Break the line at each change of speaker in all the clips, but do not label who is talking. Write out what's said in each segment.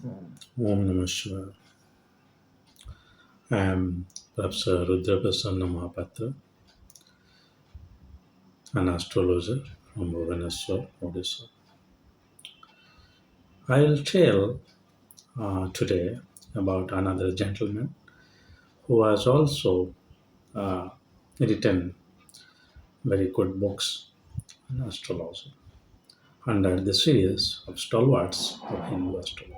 Om Namah Shivaya. I am Professor rudramohapatra, an astrologer from Bhubaneswar, Odisha. I will tell today about another gentleman who has also uh, written very good books on astrology under the series of Stalwarts of Hindu astrology.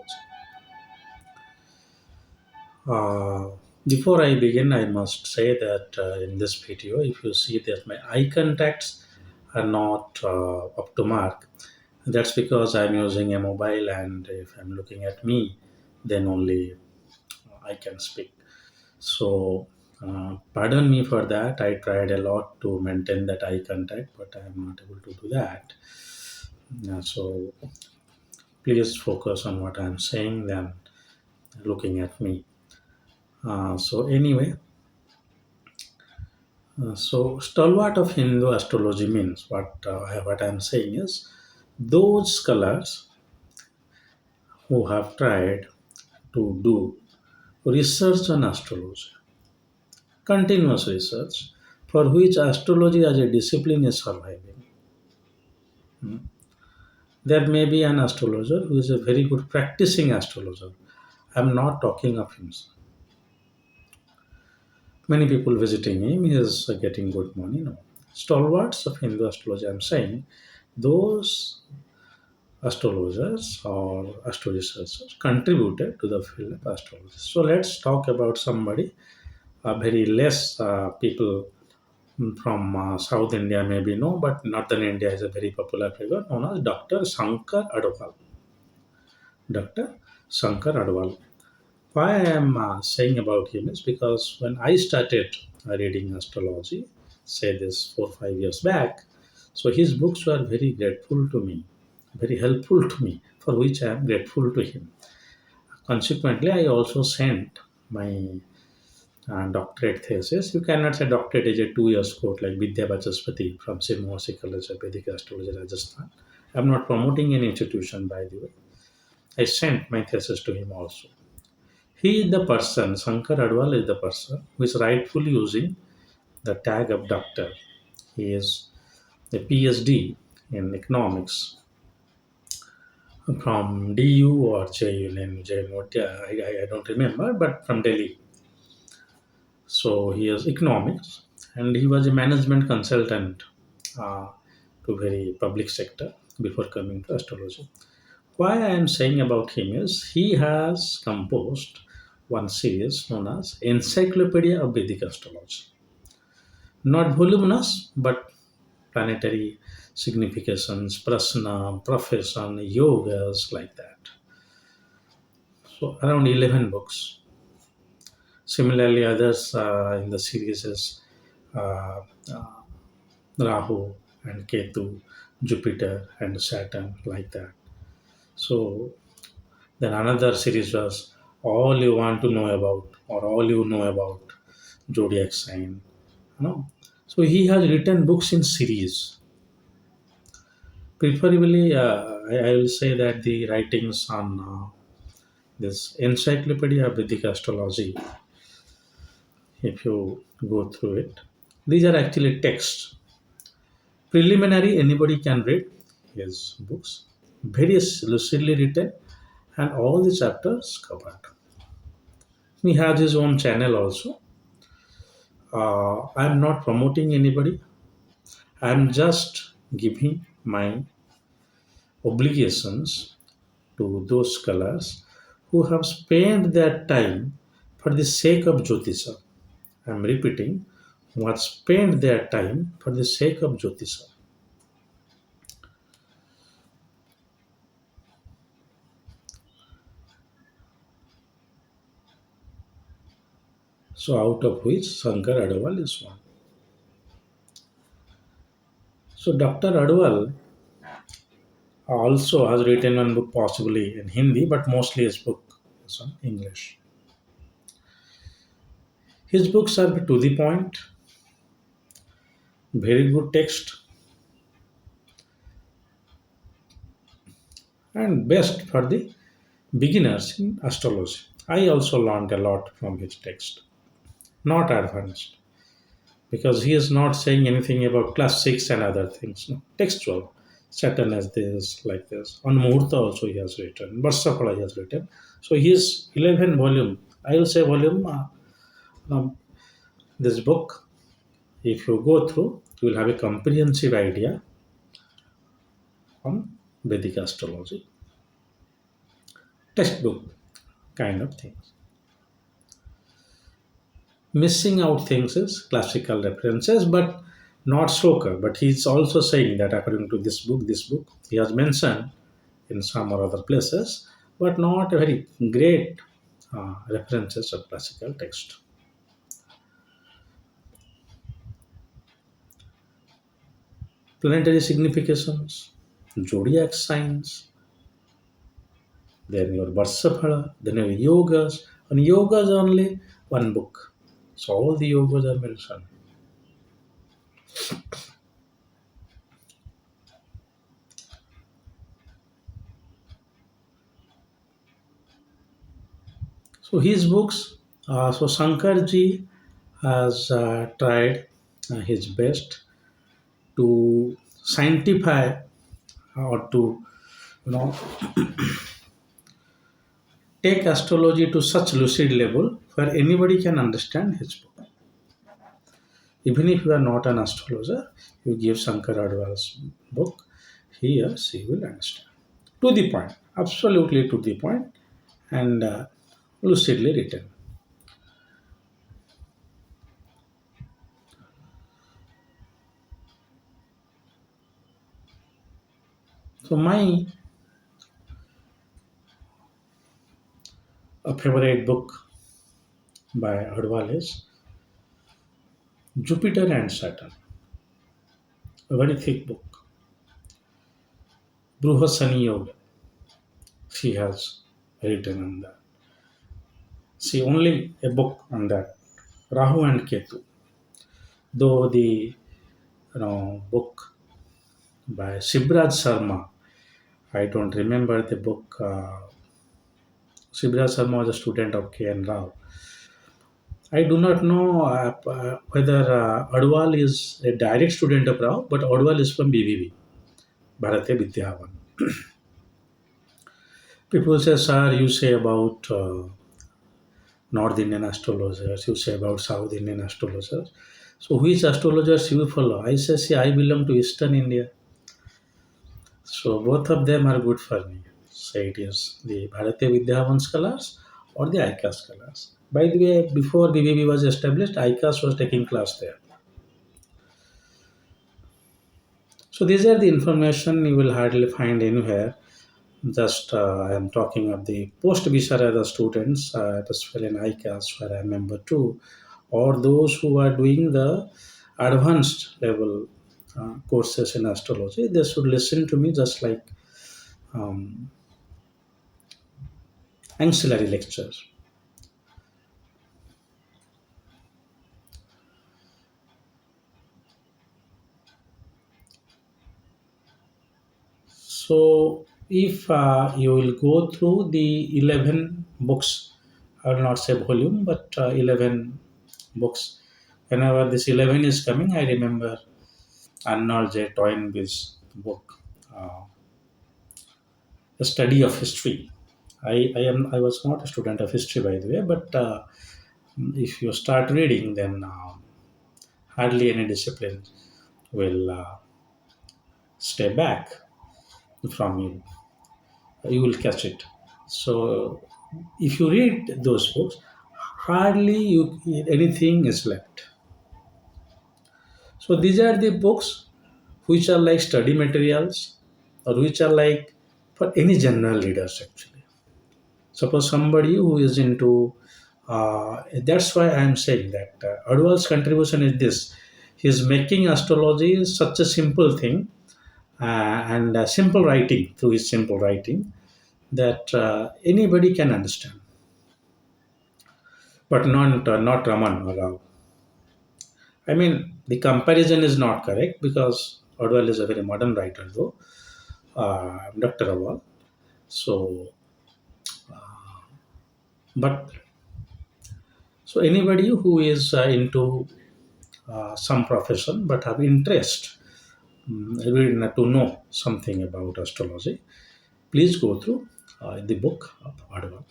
Uh, Before I begin, I must say that in this video, if you see that my eye contacts are not up to mark, that's because I'm using a mobile, and if I'm looking at me, then only I can speak. So, pardon me for that. I tried a lot to maintain that eye contact, but I'm not able to do that. So, please focus on what I'm saying than looking at me. Anyway, stalwart of Hindu astrology means what I'm saying is those scholars who have tried to do research on astrology, continuous research, for which astrology as a discipline is surviving. There may be an astrologer who is a very good practicing astrologer. I'm not talking of him. Many people visiting him is getting good money. No. Stalwarts of Hindu astrology, I'm saying, those astrologers or astro researchers contributed to the field of astrology. So let's talk about somebody, very less people from South India maybe know, but Northern India is a very popular figure known as Dr. Shankar Adewal. Dr. Shankar Adewal. Why I am saying about him is because when I started reading astrology, say this 4 5 years back, so his books were very grateful to me, very helpful to me, for which I am grateful to him. Consequently, I also sent my doctorate thesis. You cannot say doctorate is a 2 years course like Vidya Vachaspati from Sri College of Vedic Astrology, Rajasthan. I'm not promoting any institution, by the way. I sent my thesis to him also. He is the person, Shankar Adwal is the person who is rightfully using the tag of doctor. He is a PhD in economics from DU or JU, I don't remember, but from Delhi. So he is economics, and he was a management consultant uh, to very public sector before coming to astrology. Why I am saying about him is he has composed one series known as Encyclopaedia of Vedic Astrology. Not voluminous, but planetary significations, prasna, profession, yogas, like that. So around 11 books. Similarly, others in the series is uh, uh, Rahu and Ketu, Jupiter and Saturn, like that. So then another series was all you want to know about or all you know about zodiac sign. You know. So he has written books in series. Preferably, I will say that the writings on this Encyclopedia of Vedic Astrology, if you go through it, these are actually texts. Preliminary, anybody can read his books. Very lucidly written and all the chapters covered. He has his own channel also. I'm not promoting anybody. I'm just giving my obligations to those scholars who have spent their time for the sake of Jyotisha. I'm repeating, who have spent their time for the sake of Jyotisha. So, out of which Shankar Adewal is one. So, Dr. Adewal also has written one book, possibly in Hindi, but mostly his book is in English. His books are to the point, very good text, and best for the beginners in astrology. I also learned a lot from his text, not advanced, because he is not saying anything about classics and other things. No, textual. Saturn as this, like this. On Muhurta also he has written. Varsapala he has written. So his 11 volume, I will say volume, um, this book, if you go through, you will have a comprehensive idea on Vedic astrology. Textbook kind of things. Missing out things is classical references, but not Stroker. But he's also saying that according to this book, he has mentioned in some or other places, but not a very great references of classical text. Planetary significations, zodiac signs, then your Varsaphala, then your yogas. And yogas only one book. So all the yogas are mentioned. So his books, so Shankarji has tried his best to scientify or to you know take astrology to such lucid level where anybody can understand his book. Even if you are not an astrologer, you give Shankar Adewal's book, he or she will understand. To the point, absolutely to the point, and lucidly written. So my favorite book by Adewal is Jupiter and Saturn, a very thick book. Bruhasani Yoga, she has written on that. See, only a book on that. Rahu and Ketu. Though the book by Shibraj Sharma, I don't remember the book. Shibraj Sharma was a student of K.N. Rao. I do not know whether Adwal is a direct student of Rao, but Adwal is from BVV, Bharatiya Vidyavan. People say, sir, you say about North Indian astrologers, you say about South Indian astrologers. So which astrologers you follow? I say, see, I belong to Eastern India. So both of them are good for me. Say it is the Bharatiya Vidyavan scholars or the ICA scholars. By the way, before BBB was established, ICAS was taking class there. So these are the information you will hardly find anywhere. Just I am talking of the post Visharada students, as well in ICAS where I am member too, or those who are doing the advanced level courses in astrology. They should listen to me just like um, ancillary lectures. So, if you will go through the 11 books, I will not say volume, but 11 books. Whenever this 11 is coming, I remember Arnold J. Toynbee's book, uh, A Study of History. I was not a student of history, by the way, but if you start reading, then hardly any discipline will stay back from you. You will catch it. So if you read those books, hardly anything is left. So these are the books which are like study materials or which are like for any general readers actually. Suppose somebody who is into that's why I am saying that Adwal's contribution is this. He is making astrology such a simple thing and simple writing through his simple writing that anybody can understand, but not Raman or Rao. I mean, the comparison is not correct because Adwal is a very modern writer, though Dr. Adwal. So But so anybody who is into some profession but have interest really to know something about astrology, please go through the book of Adewal,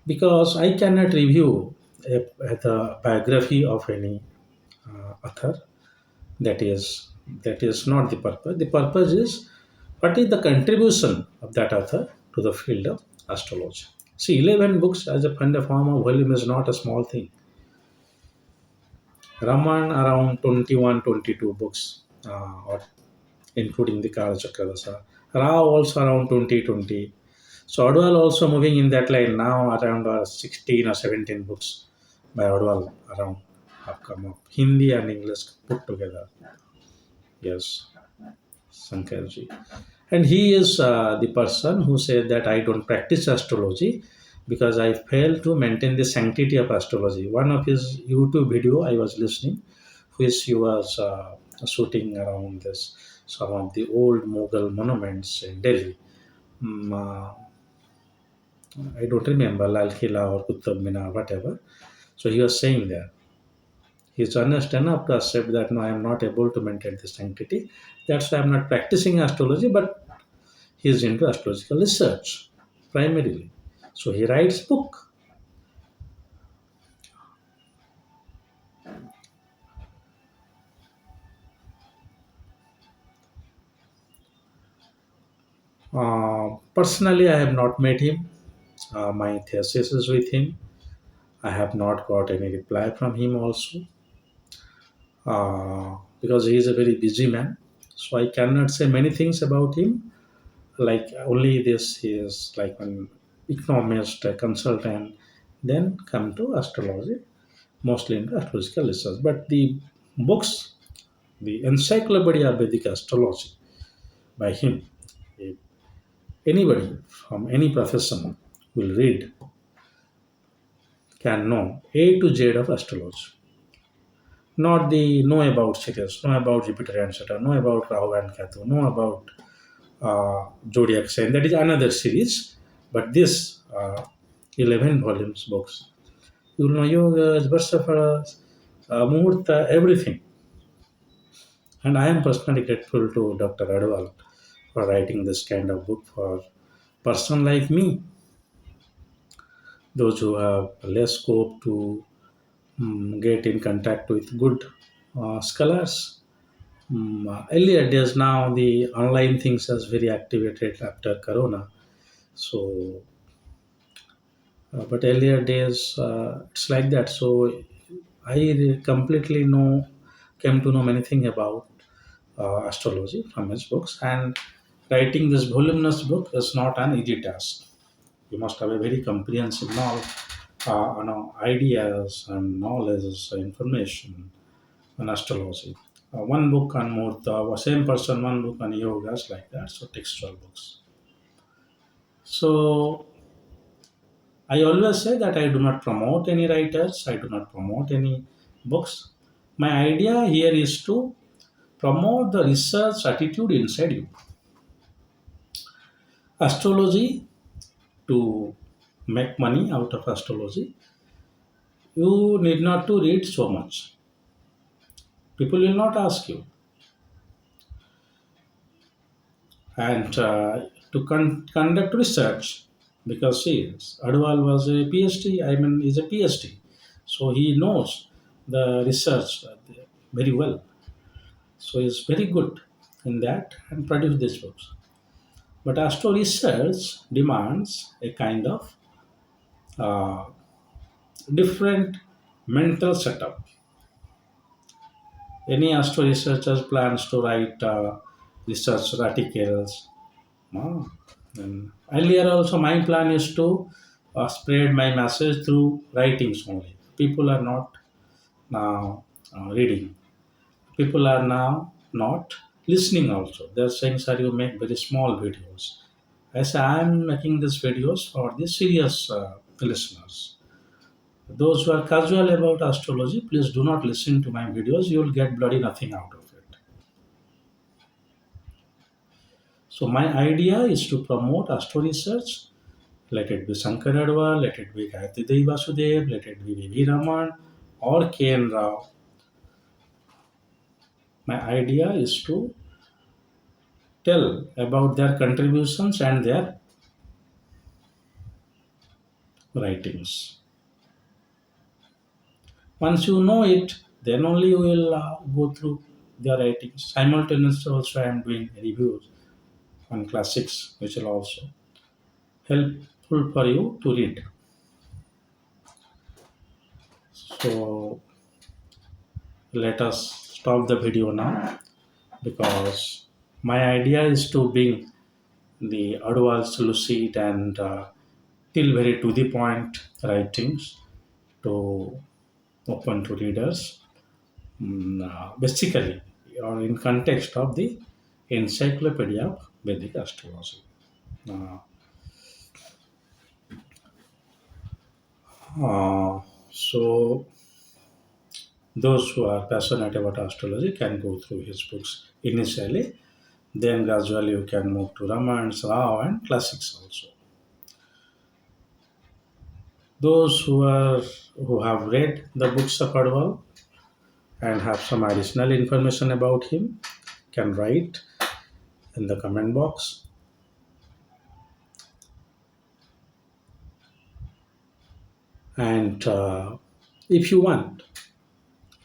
because I cannot review the biography of any author. That is not the purpose. The purpose is what is the contribution of that author to the field of astrology. See, 11 books as a kind of form of volume is not a small thing. Raman around 21, 22 books, or including the Kala Chakradasa. Rao also around 2020. So Adwal also moving in that line now, around 16 or 17 books by Adwal around have come up. Hindi and English put together. Yes, Shankerji. And he is the person who said that I don't practice astrology because I fail to maintain the sanctity of astrology. One of his YouTube video I was listening, which he was shooting around this some of the old Mughal monuments in Delhi. I don't remember Lal Killa or Qutub Minar, whatever. So he was saying there, he's honest enough to accept that no, I am not able to maintain the sanctity. That's why I'm not practicing astrology, but he's into astrological research primarily. So he writes book. Personally, I have not met him. My thesis is with him. I have not got any reply from him also, because he is a very busy man. So I cannot say many things about him. Like only this, he is like an economist, a consultant, then come to astrology, mostly into astrological research. But the books, the Encyclopaedia of Vedic Astrology by him, if anybody from any profession will read, can know A to Z of astrology. Not the know about Sirius, know about Jupiter and Saturn, know about Rahu and Ketu, know about zodiac sign. That is another series. But this 11 volumes books, you will know yogas, Varsafaras, Muhurta, everything. And I am personally grateful to Dr. Adewal for writing this kind of book for person like me, those who have less scope to get in contact with good scholars. Earlier days, now the online things has very activated after Corona. So, but earlier days, it's like that. So, I completely came to know many things about astrology from his books, and writing this voluminous book is not an easy task. You must have a very comprehensive knowledge, ideas and knowledge, information on astrology. One book on Murta, same person, one book on yogas, like that. So textual books. So I always say that I do not promote any writers. I do not promote any books. My idea here is to promote the research attitude inside you. Astrology, to make money out of astrology, you need not to read so much. People will not ask you. And conduct research, because see, Adwal was a PhD, I mean, is a PhD. So he knows the research very well. So he's very good in that and produce these books. But astro research demands a kind of uh, different mental setup. Any astro researcher plans to write research articles. No. And earlier also my plan is to spread my message through writings only. People are not now reading. People are now not listening also. They're saying, sir, you make very small videos. I say, I'm making these videos for the serious listeners. Those who are casual about astrology, please do not listen to my videos. You will get bloody nothing out of it. So my idea is to promote astro research, Let it be Shanker Adewal, let it be Gayatri Devi Vasudev, let it be V.V. Raman or K.N. Rao. My idea is to tell about their contributions and their writings. Once you know it, then only you will go through their writings. Simultaneously, also I am doing reviews on classics, which will also helpful for you to read. So let us stop the video now because my idea is to bring the Adewal's lucid and till very to the point writings to open to readers. Basically, or in context of the Encyclopedia of Vedic Astrology. Uh, so those who are passionate about astrology can go through his books initially. Then gradually you can move to Ramayana, Rao, and classics also. Those who have read the books of Adwal and have some additional information about him can write in the comment box. And if you want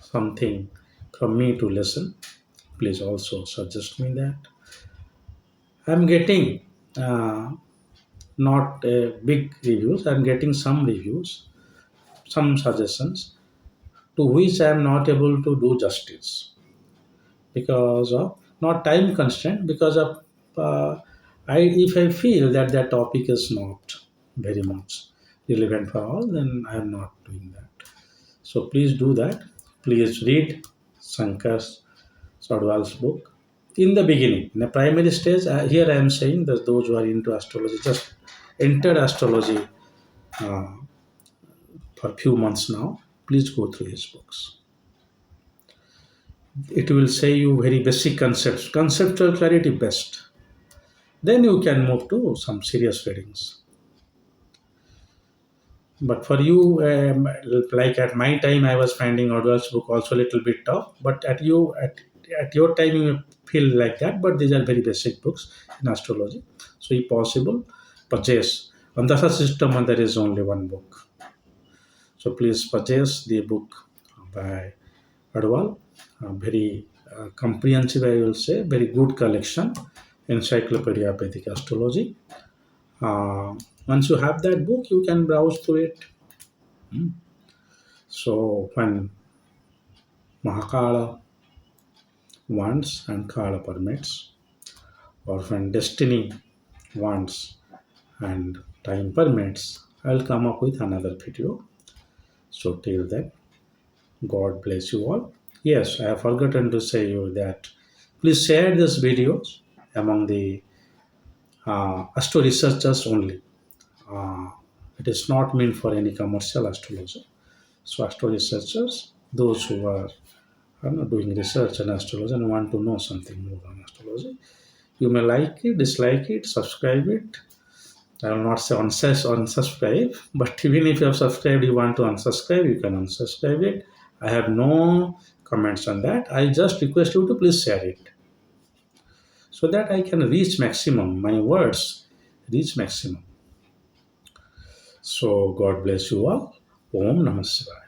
something from me to listen, please also suggest me that. I'm getting not big reviews. I'm getting some reviews, some suggestions to which I am not able to do justice because of not time constraint, because of if I feel that that topic is not very much relevant for all, then I am not doing that. So please do that. Please read Sankar's Sodwal's book. In the beginning, in the primary stage, here I am saying that those who are into astrology, just entered astrology uh, for few months now, please go through his books. It will say you very basic concepts, conceptual clarity best. Then you can move to some serious readings. But for you, like at my time, I was finding Odwell's book also a little bit tough. But at your time, you feel like that. But these are very basic books in astrology. So, if possible, purchase. On the first system, and there is only one book. So, please purchase the book by Adewal. Very comprehensive, I will say, very good collection, Encyclopedia of Vedic Astrology. Uh, Once you have that book, you can browse through it. So when Mahakala wants and Kala permits, or when destiny wants and time permits, I'll come up with another video. So till then, God bless you all. Yes, I have forgotten to say you that please share this videos among the astro researchers only. Uh, it is not meant for any commercial astrologer. So astro researchers, those who are doing research on astrology and want to know something more on astrology, you may like it, dislike it, subscribe it. I will not say unsubscribe, but even if you have subscribed, you want to unsubscribe, you can unsubscribe it. I have no comments on that. I just request you to please share it so that I can reach maximum. My words reach maximum. So God bless you all. Om Namah Shivaya.